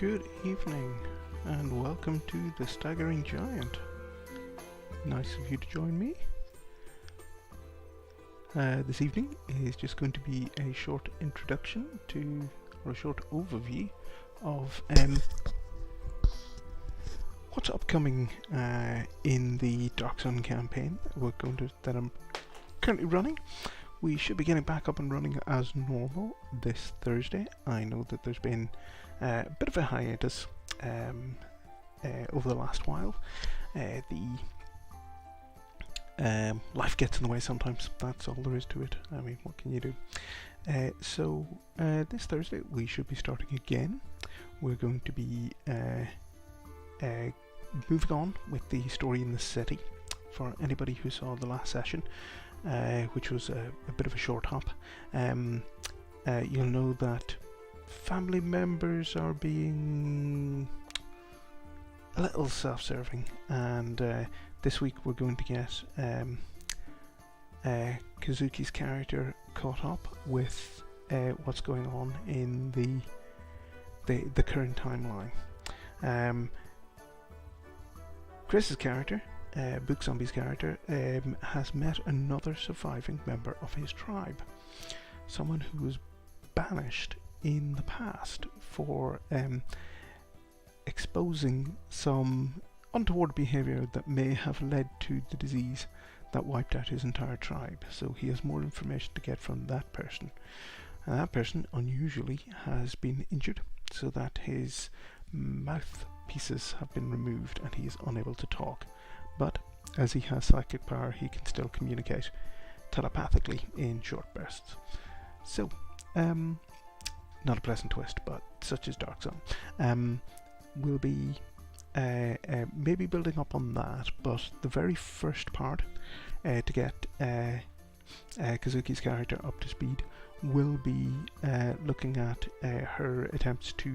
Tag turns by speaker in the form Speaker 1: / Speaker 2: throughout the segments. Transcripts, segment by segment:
Speaker 1: Good evening, and welcome to The Staggering Giant. Nice of you to join me. This evening is just going to be a short introduction to, or a short overview of what's upcoming in the Dark Sun campaign that I'm currently running. We should be getting back up and running as normal this Thursday. I know that there's been a bit of a hiatus over the last while. Life gets in the way sometimes. That's all there is to it. I mean, what can you do? So this Thursday we should be starting again. We're going to be moving on with the story in the city. For anybody who saw the last session, which was a bit of a short hop, you'll know that family members are being a little self-serving, and this week we're going to get Kazuki's character caught up with what's going on in the current timeline. Chris's character, Book Zombie's character, has met another surviving member of his tribe, someone who was banished in the past for exposing some untoward behaviour that may have led to the disease that wiped out his entire tribe. So he has more information to get from that person. And that person, unusually, has been injured so that his mouthpieces have been removed and he is unable to talk. But as he has psychic power, he can still communicate telepathically in short bursts. So, not a pleasant twist, but such is Dark Sun. We'll be maybe building up on that, but the very first part to get Kazuki's character up to speed will be looking at her attempts to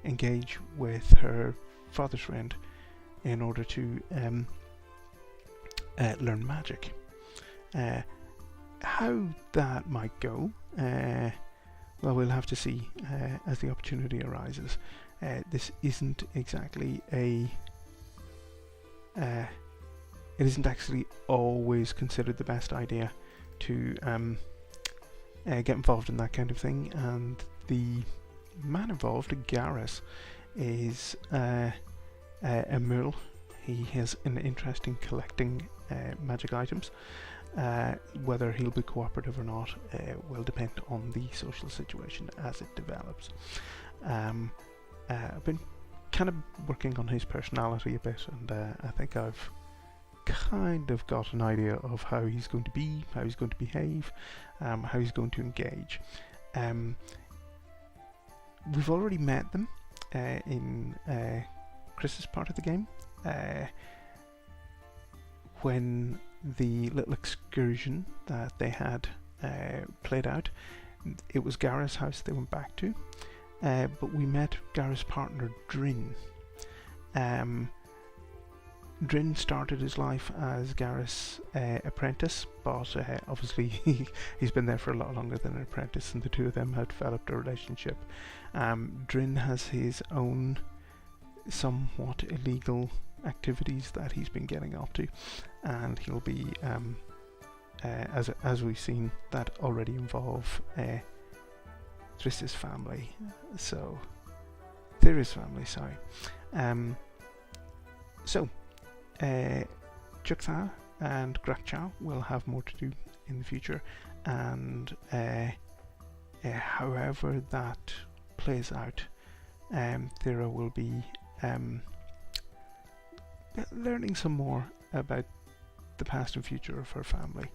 Speaker 1: engage with her father's friend in order to learn magic. How that might go, well, we'll have to see as the opportunity arises. This isn't exactly it isn't actually always considered the best idea to get involved in that kind of thing, and the man involved, Garrus, is a Merle. He has an interest in collecting magic items. Whether he'll be cooperative or not will depend on the social situation as it develops. I've been kind of working on his personality a bit, and I think I've kind of got an idea of how he's going to be, how he's going to behave, how he's going to engage. We've already met them in Chris's part of the game, when the little excursion that they had played out. It was Garrus' house they went back to, but we met Garrus' partner Drin. Drin started his life as Garrus' apprentice, but obviously he's been there for a lot longer than an apprentice, and the two of them have developed a relationship. Drin has his own somewhat illegal activities that he's been getting up to, and he'll be as we've seen, that already involve Thris's family, so Theris family, sorry. So Juktha and Grakchao will have more to do in the future, and however that plays out, Thera will be learning some more about the past and future of her family.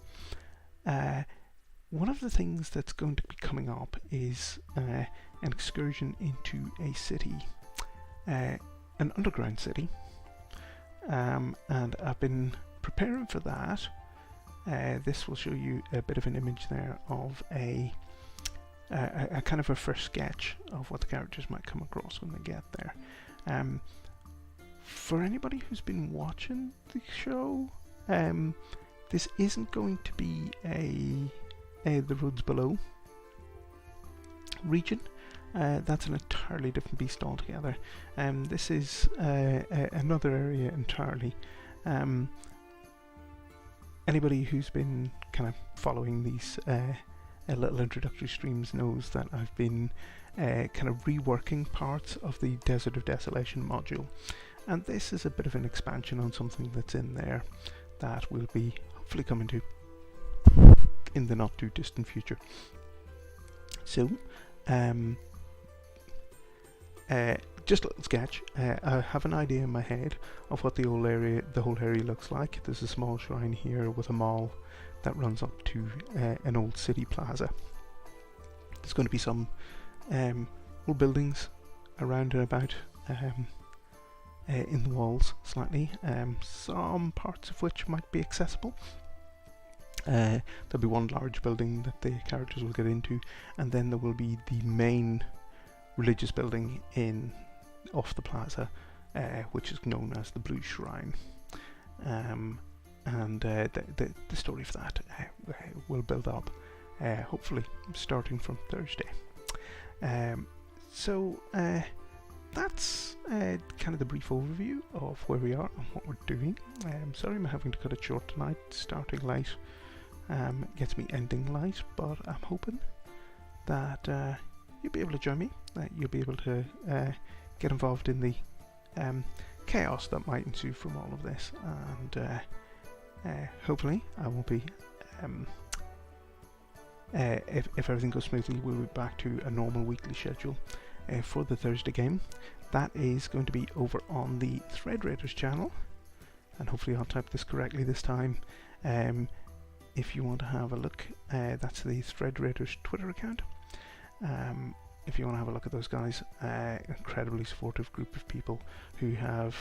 Speaker 1: One of the things that's going to be coming up is an excursion into a city, an underground city, and I've been preparing for that. This will show you a bit of an image there of a kind of a first sketch of what the characters might come across when they get there. For anybody who's been watching the show, this isn't going to be the Roads Below region. that's an entirely different beast altogether. This is another area entirely. Anybody who's been kind of following these little introductory streams knows that I've been kind of reworking parts of the Desert of Desolation module, and this is a bit of an expansion on something that's in there that will be hopefully coming to in the not too distant future. So just a little sketch. I have an idea in my head of what the whole area looks like. There's a small shrine here with a mall that runs up to an old city plaza. There's going to be some old buildings around and about in the walls slightly, some parts of which might be accessible. There'll be one large building that the characters will get into, and then there will be the main religious building off the plaza, which is known as the Blue Shrine. And the story for that will build up, hopefully starting from Thursday. So that's kind of the brief overview of where we are and what we're doing. Sorry I'm having to cut it short tonight, starting late. Gets me ending late, but I'm hoping that you'll be able to join me, that you'll be able to get involved in the chaos that might ensue from all of this, and hopefully I will be, if everything goes smoothly, we'll be back to a normal weekly schedule for the Thursday game. That is going to be over on the Thread Raiders channel, and hopefully I'll type this correctly this time. If you want to have a look, that's the Thread Raiders Twitter account. If you want to have a look at those guys, incredibly supportive group of people who have,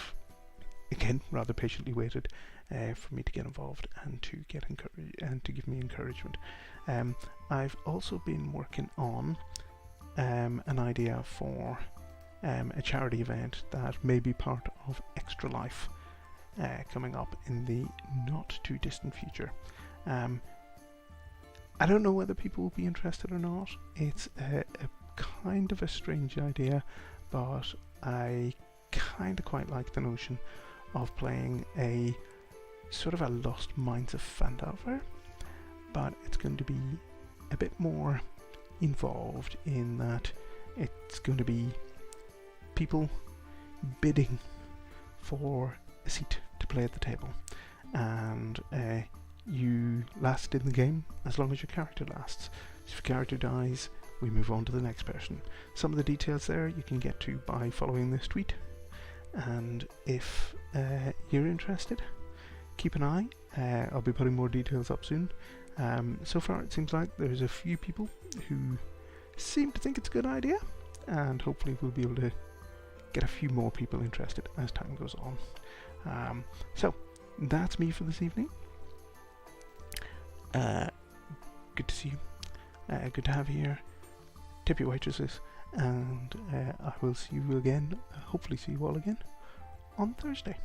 Speaker 1: again, rather patiently waited for me to get involved and to get and to give me encouragement. I've also been working on an idea for a charity event that may be part of Extra Life coming up in the not too distant future. I don't know whether people will be interested or not. It's a kind of a strange idea, but I kind of quite like the notion of playing a sort of a Lost Mines of Phandelver, but it's going to be a bit more involved in that it's going to be people bidding for a seat to play at the table, and you last in the game as long as your character lasts. So if your character dies, we move on to the next person. Some of the details there you can get to by following this tweet, and if you're interested, keep an eye. I'll be putting more details up soon. So far it seems like there's a few people who seem to think it's a good idea, and hopefully we'll be able to get a few more people interested as time goes on. So that's me for this evening. Good to see you. Good to have you here. Tip your waitresses, and I will see you again, hopefully see you all again on Thursday.